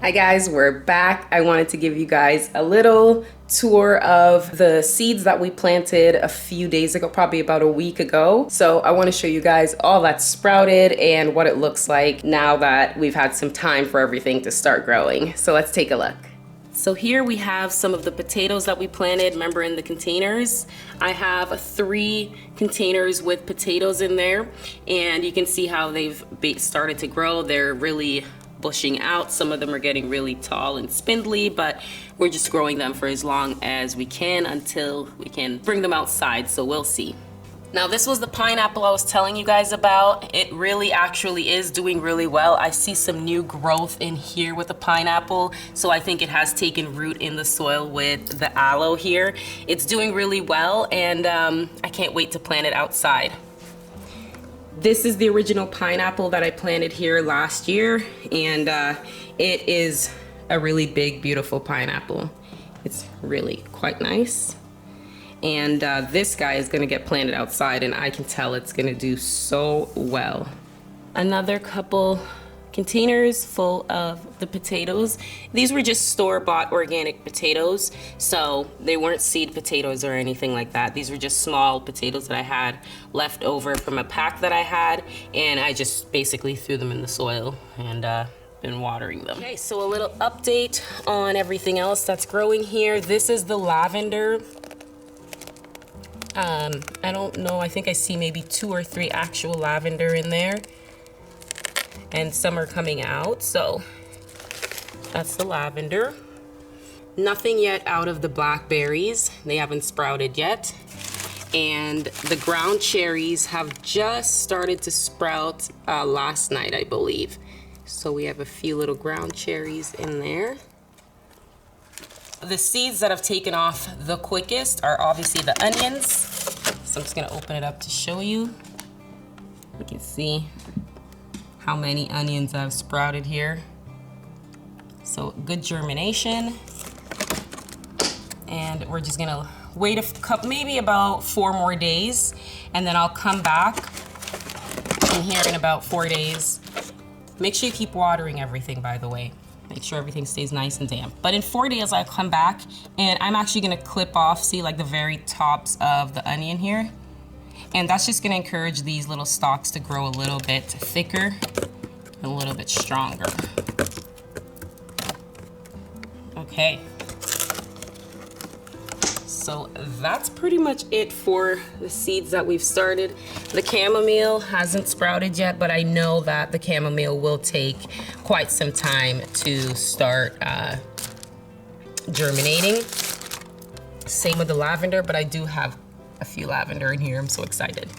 Hi guys, we're back. I wanted to give you guys a little tour of the seeds that we planted a few days ago, probably about a week ago. So I want to show you guys all that's sprouted and what it looks like now that we've had some time for everything to start growing. So let's take a look. So here we have some of the potatoes that we planted, remember, in the containers. I have 3 containers with potatoes in there, and you can see how they've started to grow. They're really bushing out. Some of them are getting really tall and spindly, but we're just growing them for as long as we can until we can bring them outside, so we'll see. Now this was the pineapple I was telling you guys about. It really actually is doing really well. I see some new growth in here with the pineapple, so I think it has taken root in the soil with the aloe here. It's doing really well, and I can't wait to plant it outside. This is the original pineapple that I planted here last year, and it is a really big, beautiful pineapple. It's really quite nice. And this guy is gonna get planted outside, and I can tell it's gonna do so well. Another couple containers full of the potatoes. These were just store-bought organic potatoes, so they weren't seed potatoes or anything like that. These were just small potatoes that I had left over from a pack that I had, and I just basically threw them in the soil and been watering them. Okay, so a little update on everything else that's growing here. This is the lavender. I don't know, I think I see maybe 2 or 3 actual lavender in there, and some are coming out, so that's the lavender. Nothing yet out of the blackberries. They haven't sprouted yet. And the ground cherries have just started to sprout last night, I believe. So we have a few little ground cherries in there. The seeds that have taken off the quickest are obviously the onions. So I'm just gonna open it up to show you. You can see how many onions I've sprouted here. So good germination. And we're just gonna wait maybe about 4 more days, and then I'll come back in here in about 4 days. Make sure you keep watering everything, by the way. Make sure everything stays nice and damp. But in 4 days, I'll come back, and I'm actually gonna clip off, see, like the very tops of the onion here. And that's just gonna encourage these little stalks to grow a little bit thicker and a little bit stronger. Okay. So that's pretty much it for the seeds that we've started. The chamomile hasn't sprouted yet, but I know that the chamomile will take quite some time to start germinating. Same with the lavender, but I do have a few lavender in here. I'm so excited.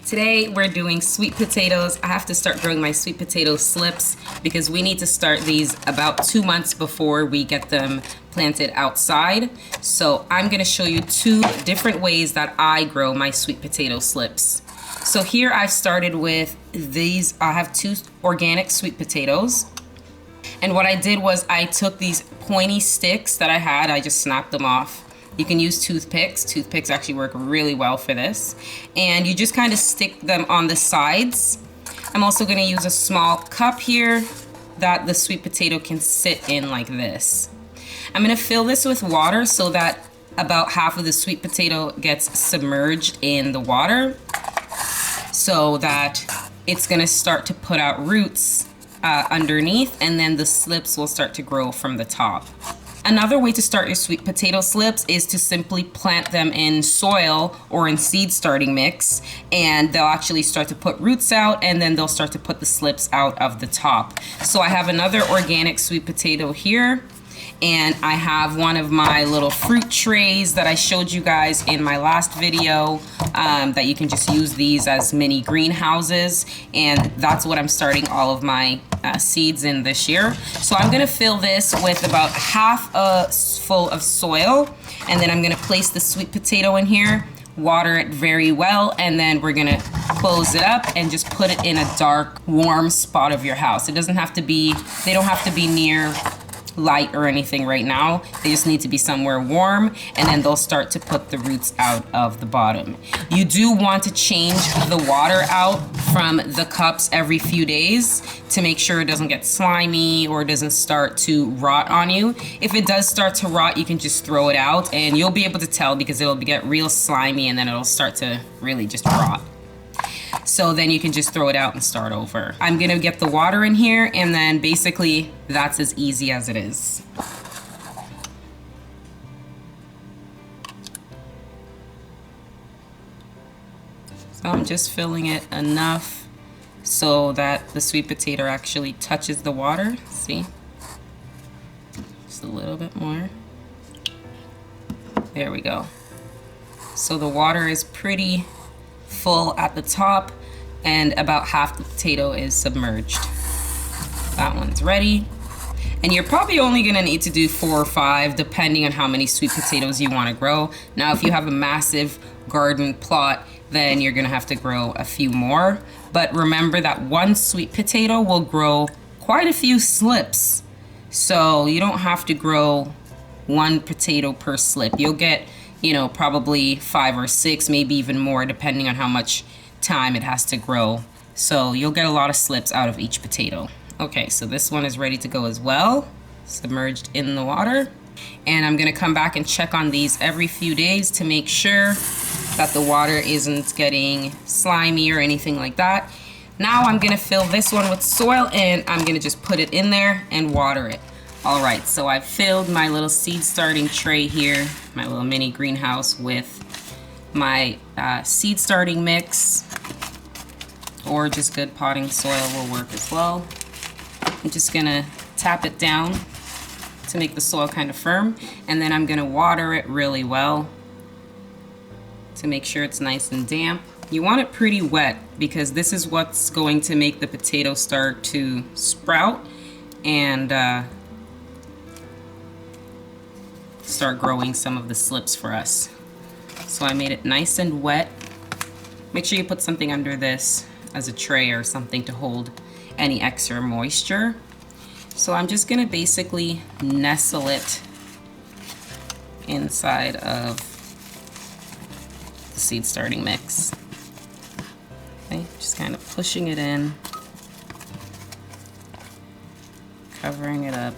Today we're doing sweet potatoes. I have to start growing my sweet potato slips because we need to start these about 2 months before we get them planted outside. So I'm gonna show you 2 different ways that I grow my sweet potato slips. So here I've started with these. I have 2 organic sweet potatoes. And what I did was I took these pointy sticks that I had, I just snapped them off. You can use toothpicks. Toothpicks actually work really well for this. And you just kind of stick them on the sides. I'm also gonna use a small cup here that the sweet potato can sit in like this. I'm gonna fill this with water so that about half of the sweet potato gets submerged in the water, so that it's gonna start to put out roots underneath, and then the slips will start to grow from the top. Another way to start your sweet potato slips is to simply plant them in soil or in seed starting mix, and they'll actually start to put roots out, and then they'll start to put the slips out of the top. So I have another organic sweet potato here, and I have one of my little fruit trays that I showed you guys in my last video, that you can just use these as mini greenhouses, and that's what I'm starting all of my seeds in this year. So I'm gonna fill this with about half full of soil, and then I'm gonna place the sweet potato in here, water it very well, and then we're gonna close it up and just put it in a dark, warm spot of your house. It doesn't have to be, they don't have to be near light or anything right now. They just need to be somewhere warm, and then they'll start to put the roots out of the bottom. You do want to change the water out from the cups every few days to make sure it doesn't get slimy or doesn't start to rot on you. If it does start to rot, you can just throw it out and you'll be able to tell because it'll get real slimy and then it'll start to really just rot. So then you can just throw it out and start over. I'm gonna get the water in here, and then basically that's as easy as it is. So I'm just filling it enough so that the sweet potato actually touches the water. See? Just a little bit more. There we go. So the water is pretty full at the top and about half the potato is submerged. That one's ready. And you're probably only gonna need to do 4 or 5 depending on how many sweet potatoes you wanna grow. Now if you have a massive garden plot, then you're gonna have to grow a few more. But remember that one sweet potato will grow quite a few slips. So you don't have to grow 1 potato per slip. You'll get, you know, probably 5 or 6, maybe even more, depending on how much time it has to grow. So you'll get a lot of slips out of each potato. Okay, so this one is ready to go as well, submerged in the water. And I'm gonna come back and check on these every few days to make sure that the water isn't getting slimy or anything like that. Now I'm gonna fill this one with soil and I'm gonna just put it in there and water it. All right, so I've filled my little seed starting tray here, my little mini greenhouse, with my seed starting mix, or just good potting soil will work as well. I'm just gonna tap it down to make the soil kind of firm, and then I'm gonna water it really well to make sure it's nice and damp. You want it pretty wet because this is what's going to make the potato start to sprout and start growing some of the slips for us. So I made it nice and wet. Make sure you put something under this as a tray or something to hold any extra moisture. So I'm just gonna basically nestle it inside of the seed starting mix. Okay, just kind of pushing it in, covering it up.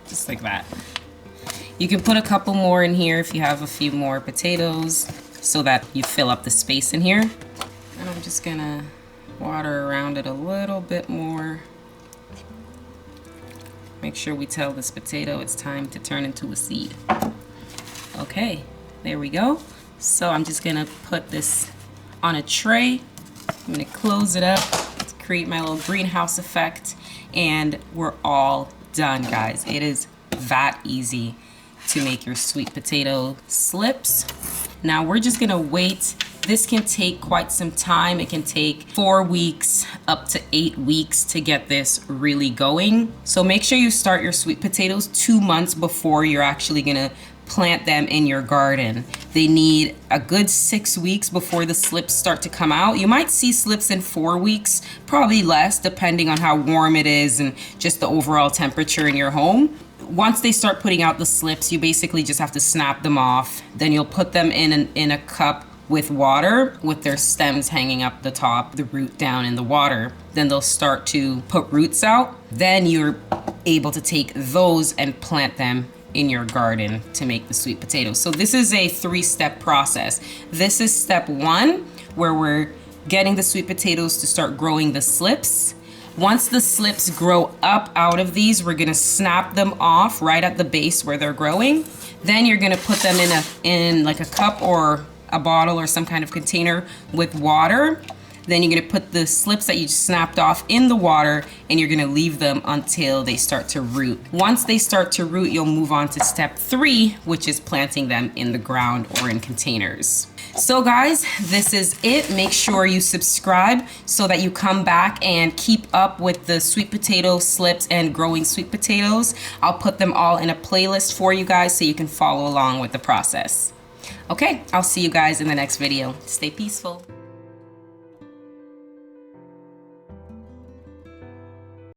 Just like that. You can put a couple more in here if you have a few more potatoes so that you fill up the space in here. And I'm just gonna water around it a little bit more. Make sure we tell this potato it's time to turn into a seed. Okay, there we go. So I'm just gonna put this on a tray. I'm gonna close it up to create my little greenhouse effect, and we're all done, guys. It is that easy to make your sweet potato slips. Now we're just gonna wait. This can take quite some time. It can take 4 weeks up to 8 weeks to get this really going. So make sure you start your sweet potatoes 2 months before you're actually gonna plant them in your garden. They need a good 6 weeks before the slips start to come out. You might see slips in 4 weeks, probably less, depending on how warm it is and just the overall temperature in your home. Once they start putting out the slips, you basically just have to snap them off. Then you'll put them in a cup with water with their stems hanging up the top, the root down in the water. Then they'll start to put roots out. Then you're able to take those and plant them in your garden to make the sweet potatoes. So this is a 3-step process. This is step 1, where we're getting the sweet potatoes to start growing the slips. Once the slips grow up out of these, we're gonna snap them off right at the base where they're growing. Then you're gonna put them in like a cup or a bottle or some kind of container with water. Then you're gonna put the slips that you just snapped off in the water, and you're gonna leave them until they start to root. Once they start to root, you'll move on to step 3, which is planting them in the ground or in containers. So guys, this is it. Make sure you subscribe so that you come back and keep up with the sweet potato slips and growing sweet potatoes. I'll put them all in a playlist for you guys so you can follow along with the process. Okay, I'll see you guys in the next video. Stay peaceful.